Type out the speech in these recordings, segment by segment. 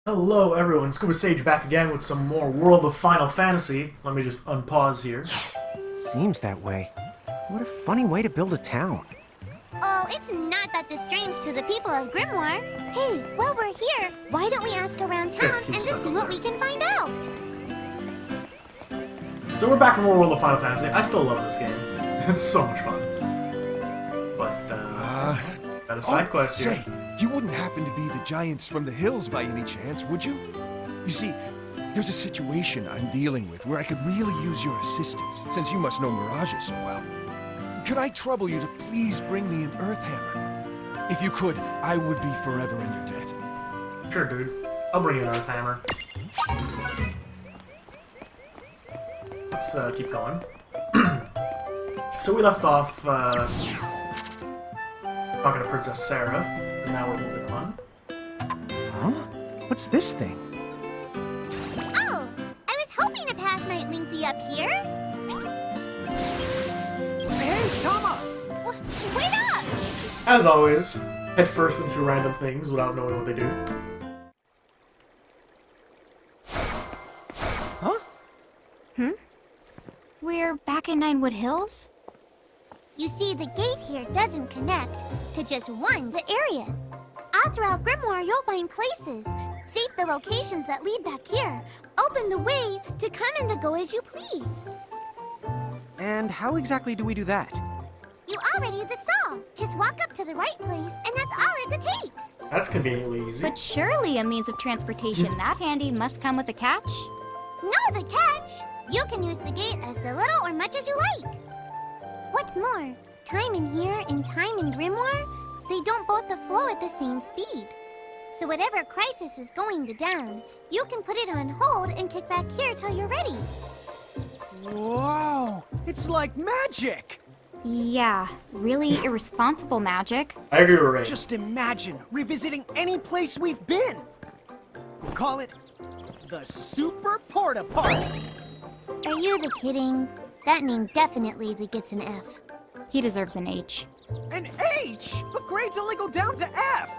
Hello everyone, Scuba Sage back again with some more World of Final Fantasy. Let me just unpause here. Seems that way. What a funny way to build a town. Oh, it's not that strange to the people of Grimoire. Hey, while we're here, why don't we ask around town and just see what we can find out? So we're back from World of Final Fantasy. I still love this game. It's so much fun. But, got a side quest here. Say, you wouldn't happen to be the giants from the hills by any chance, would you? You see, there's a situation I'm dealing with where I could really use your assistance, since you must know mirages so well. Could I trouble you to please bring me an earth hammer? If you could, I would be forever in your debt. Sure, dude. I'll bring you an earth hammer. Let's keep going. So we left off talking to Princess Sarah, and now we're moving on. Huh? What's this thing? Oh, I was hoping a path might link thee up here. Hey, Tama! Wait up! As always, head first into random things without knowing what they do. Huh? We're back in Ninewood Hills? You see, the gate here doesn't connect to just the area. All throughout Grimoire, you'll find places. Save the locations that lead back here. Open the way to come and go as you please. And how exactly do we do that? You already saw. Just walk up to the right place, and that's all it takes. That's conveniently easy. But surely a means of transportation that handy must come with a catch? No, the catch! You can use the gate as little or much as you like. What's more, time in here and time in Grimoire, they don't both flow at the same speed. So whatever crisis is going down, you can put it on hold and kick back here till you're ready. Whoa! It's like magic! Yeah, really irresponsible magic. I agree with Ray. Just imagine revisiting any place we've been! We'll call it the Super Porta Party! Are you kidding? That name definitely gets an F. He deserves an H. An H? But grades only go down to F!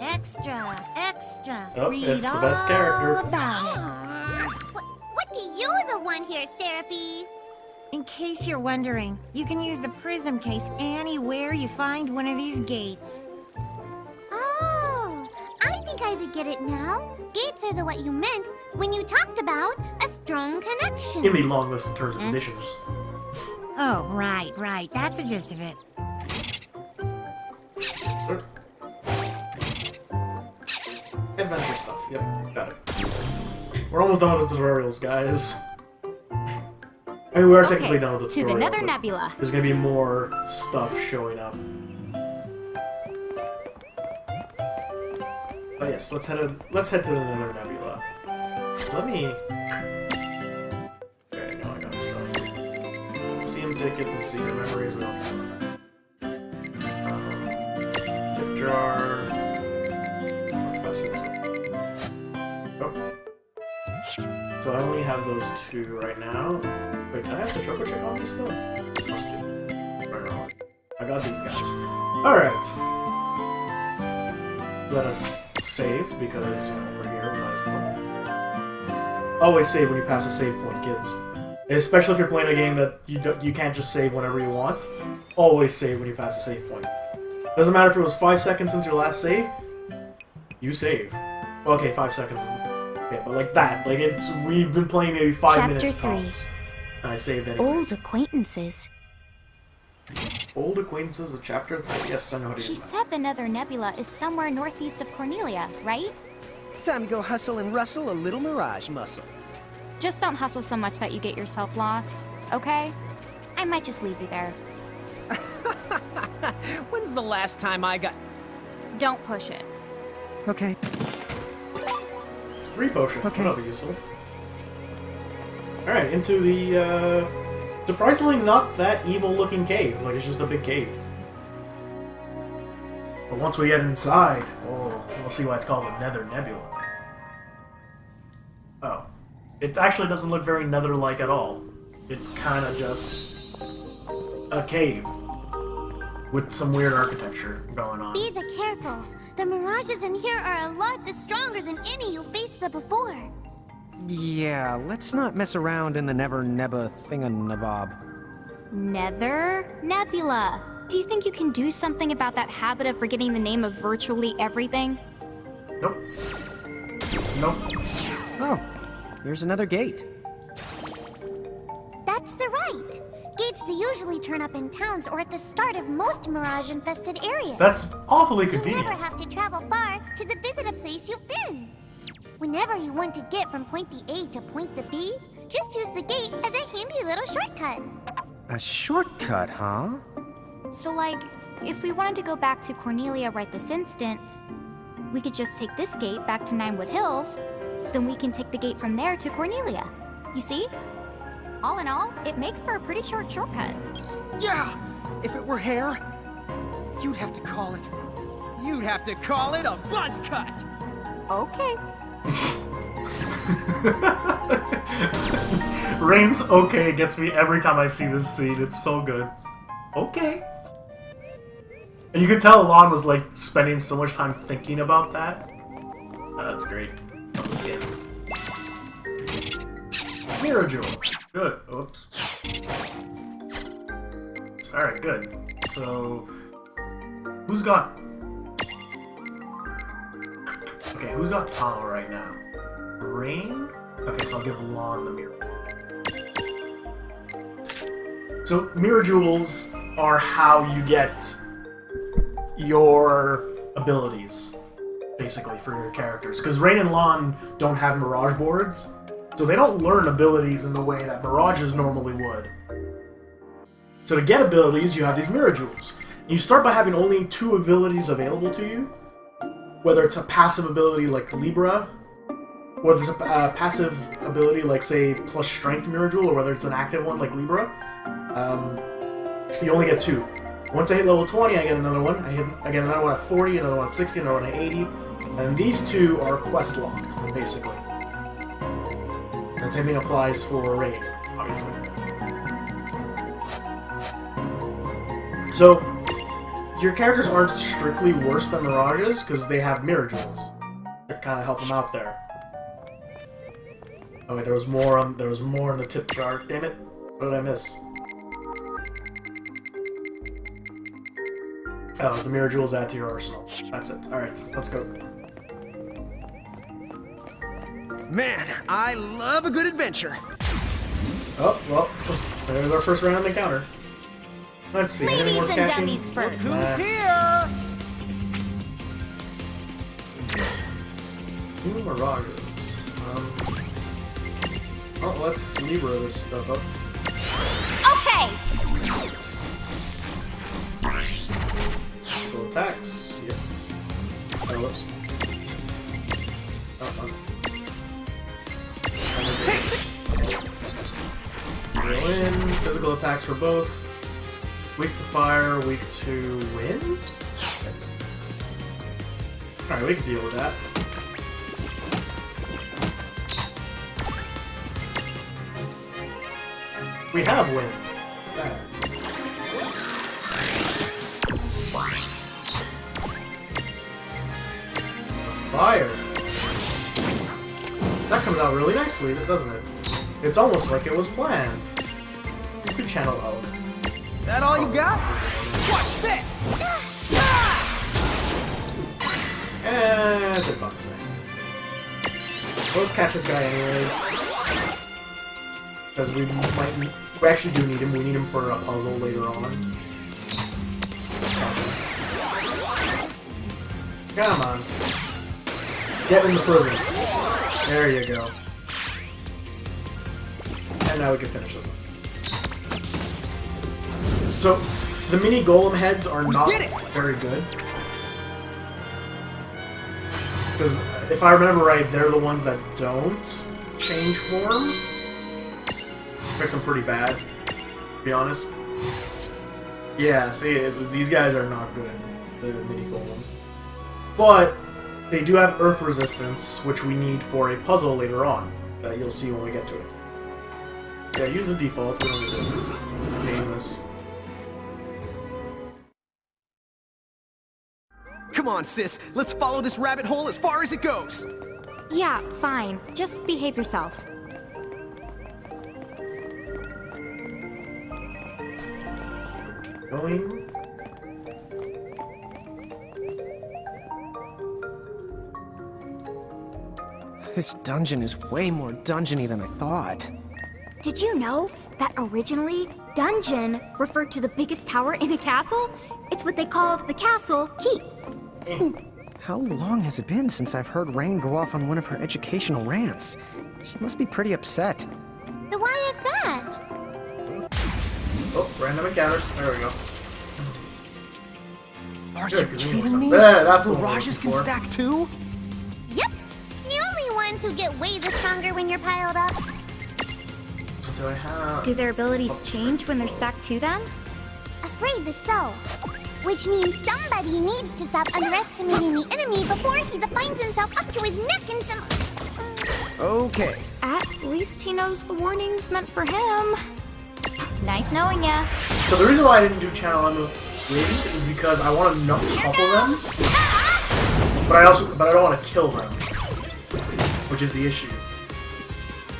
Extra. Oh, it's the best character. What do you want here, Seraphie? In case you're wondering, you can use the prism case anywhere you find one of these gates. Oh, I think I get it now. Gates are what you meant when you talked about a strong connection. In the long list of terms and conditions. Oh, right. That's the gist of it. Adventure stuff. Yep, got it. We're almost done with the tutorials, guys. I mean, we are technically done with the to tutorial. the Nether but Nebula. There's gonna be more stuff showing up. But yes, let's head to the Nether Nebula. Let me. Okay, now I got stuff. CM tickets and secret memories. We don't have that. Tip jar. Professors. Oh. So I only have those two right now. Wait, can I have the triple check on these still? Must do. Right or wrong. I got these guys. Alright. Let us save, because, you know, we're here, we might as well. Always save when you pass a save point, kids. Especially if you're playing a game that you can't just save whenever you want. Always save when you pass a save point. Doesn't matter if it was 5 seconds since your last save, you save. Okay, 5 seconds. Okay, but like that. Like, we've been playing maybe 5 minutes tops. And I saved anyways. Old acquaintances. Old acquaintances of chapter 3. Yes, I know how to She use that. said the Nether Nebula is somewhere northeast of Cornelia, right? Time to go hustle and rustle a little mirage muscle. Just don't hustle so much that you get yourself lost, okay? I might just leave you there. When's the last time I got... Don't push it. Okay. 3 potions. Okay. That'll be useful. Alright, into the, surprisingly not that evil-looking cave. Like, it's just a big cave. But once we get inside, oh, we'll see why it's called the Nether Nebula. Oh. It actually doesn't look very Nether-like at all. It's kind of just a cave with some weird architecture going on. Be careful. The mirages in here are a lot stronger than any you faced before. Yeah, let's not mess around in the Nether Nebula thinganabob. Nether Nebula. Do you think you can do something about that habit of forgetting the name of virtually everything? Nope. Nope. Oh, here's another gate. That's the right. Gates they usually turn up in towns or at the start of most mirage-infested areas. That's awfully You convenient. never have to travel far to visit a place you've been. Whenever you want to get from point A to point B, just use the gate as a handy little shortcut. A shortcut, huh? So, like, if we wanted to go back to Cornelia right this instant, we could just take this gate back to Ninewood Hills, then we can take the gate from there to Cornelia. You see? All in all, it makes for a pretty short shortcut. Yeah! If it were hair, you'd have to call it a buzz cut! Okay. Reign's okay gets me every time I see this scene. It's so good. Okay. And you could tell Lann was like spending so much time thinking about that. That's great. Love this game. Mirror Jewel. Good. Oops. Alright, good. So, who's got... Okay, who's got Tunnel right now? Reynn? Okay, so I'll give Lann the mirror. So, mirror jewels are how you get your abilities, basically, for your characters. Because Reynn and Lann don't have mirage boards, so they don't learn abilities in the way that mirages normally would. So to get abilities, you have these mirror jewels. You start by having only 2 abilities available to you, whether it's a passive ability like Libra, whether it's a passive ability like, say, plus strength mirror jewel, or whether it's an active one like Libra. You only get 2. Once I hit level 20, I get another one. I get another one at 40, another one at 60, another one at 80. And these 2 are quest locked, basically. And the same thing applies for Reynn, obviously. So, your characters aren't strictly worse than mirages because they have mirror jewels to kind of help them out there. Oh wait, there was more on the tip jar. Damn it! What did I miss? Oh, the mirror jewels add to your arsenal. That's it. All right, let's go. Man, I love a good adventure. Oh well, there's our first round encounter. Let's see. Anything Ladies worth and catching? dummies first. Who's here? Two mirages. Oh, let's Libra this stuff up. Okay. Full attacks. Yep. Oh, whoops. Drill in. Physical attacks for both. Weak to fire, weak to wind? Alright, we can deal with that. We have wind. Fire. That comes out really nicely, doesn't it? It's almost like it was planned. It's the channel element. That all you got? Watch this! And hitboxing. Well, let's catch this guy anyways. Because we actually do need him. We need him for a puzzle later on. Come on. Get in the prison. There you go. And now we can finish this one. So, the mini golem heads are not very good. Because, if I remember right, they're the ones that don't change form. Makes them pretty bad, to be honest. Yeah, see, these guys are not good, the mini golems. But, they do have earth resistance, which we need for a puzzle later on, that you'll see when we get to it. Yeah, use the default, we don't need to name this. Come on, sis. Let's follow this rabbit hole as far as it goes. Yeah, fine. Just behave yourself. Going. This dungeon is way more dungeony than I thought. Did you know that originally, dungeon referred to the biggest tower in a castle? It's what they called the castle keep. How long has it been since I've heard Reynn go off on one of her educational rants? She must be pretty upset. Then why is that? Oh, random encounter. There we go. Are Good, you 'cause we kidding know me? something. That's the one we're Mirages looking can for. stack too? Yep. The only ones who get way the stronger when you're piled up. What do I have? Do their abilities change when they're stacked too then? Afraid so. Which means somebody needs to stop underestimating the enemy before he finds himself up to his neck in some... Okay. At least he knows the warning's meant for him. Nice knowing ya. So the reason why I didn't do channel M wins is because I want to couple them, but I don't want to kill them, which is the issue.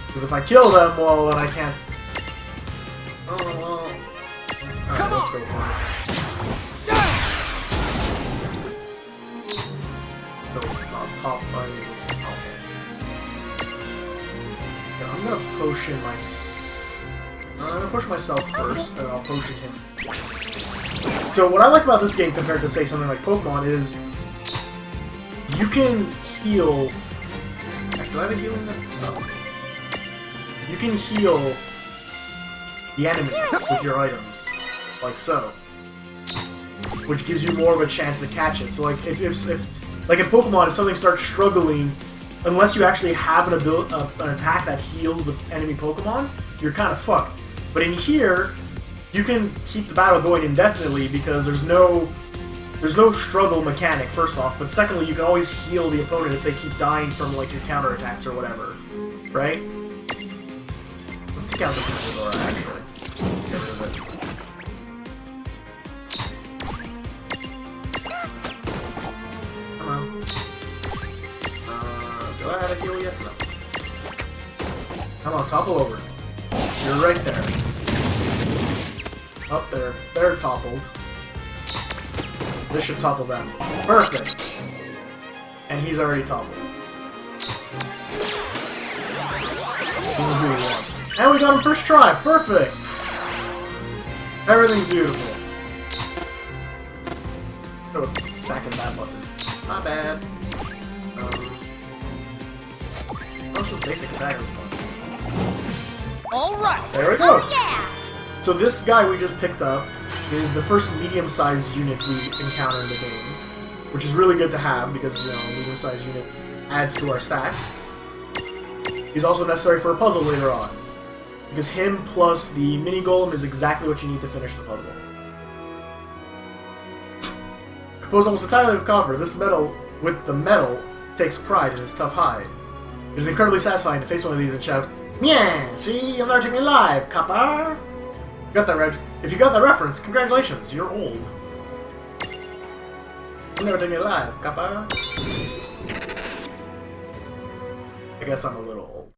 Because if I kill them, well, then I can't. Oh well. Alright, let's go for it. So top buttons. Okay. Yeah, I'm gonna potion I'm gonna push myself first, and I'll potion him. So what I like about this game compared to, say, something like Pokemon is you can heal... Do I have a healing net? No. You can heal the enemy with your items, like so. Which gives you more of a chance to catch it. So like, if like in Pokemon, if something starts struggling, unless you actually have an attack that heals the enemy Pokemon, you're kind of fucked. But in here, you can keep the battle going indefinitely because there's no struggle mechanic, first off, but secondly, you can always heal the opponent if they keep dying from like your counterattacks or whatever, right? Let's take out this Meteora, actually. Get rid of it. Come on. Do I have a heal yet? No. Come on, topple over. You're right there. Up there. They're toppled. This should topple them. Perfect! And he's already toppled. This is who he wants. And we got him first try! Perfect! Everything's beautiful. Oh, stacking that button. Not bad. What's the basic attack on this one? Alright! There we go! Oh, yeah! So this guy we just picked up is the first medium-sized unit we encounter in the game, which is really good to have because, you know, a medium-sized unit adds to our stacks. He's also necessary for a puzzle later on, because him plus the mini-golem is exactly what you need to finish the puzzle. Composed almost entirely of copper, this metal, with the metal, takes pride in his tough hide. It is incredibly satisfying to face one of these and shout, "Yeah, see, you'll never take me alive, copper!" You got that, Reg? If you got that reference, congratulations, you're old. You'll never take me alive, copper. I guess I'm a little old.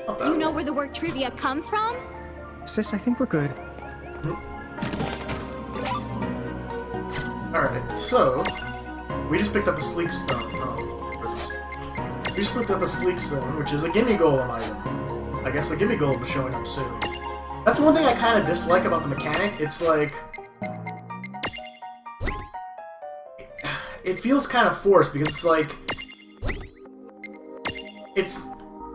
Not that You know old. where the word trivia comes from? Sis, I think we're good. Alright, so... We just picked up a sleek stone. Oh, where's this? We just picked up a sleek stone, which is a gimme golem item. I guess the gimme golem is showing up soon. That's one thing I kind of dislike about the mechanic. It's like... It feels kind of forced, because it's like... It's...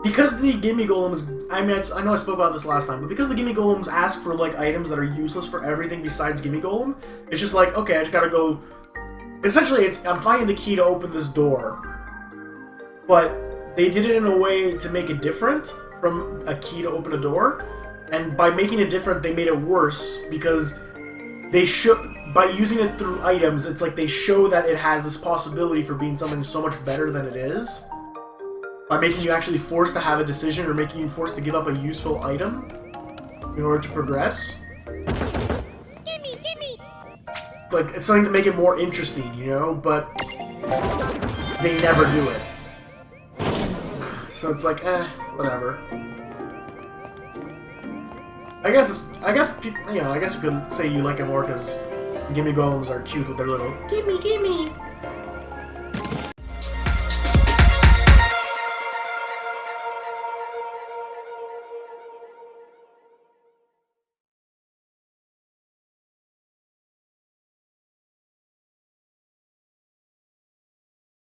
Because the gimme golems... I mean, I know I spoke about this last time, but because the gimme golems ask for, like, items that are useless for everything besides gimme golem, it's just like, okay, I just gotta go... Essentially, I'm finding the key to open this door. But they did it in a way to make it different from a key to open a door. And by making it different, they made it worse because they by using it through items, it's like they show that it has this possibility for being something so much better than it is. By making you actually forced to have a decision or making you forced to give up a useful item in order to progress. Gimme, gimme! like it's something to make it more interesting, you know. But they never do it. So it's like, whatever. I guess you know, I guess you could say you like it more because gimme golems are cute with their little gimme.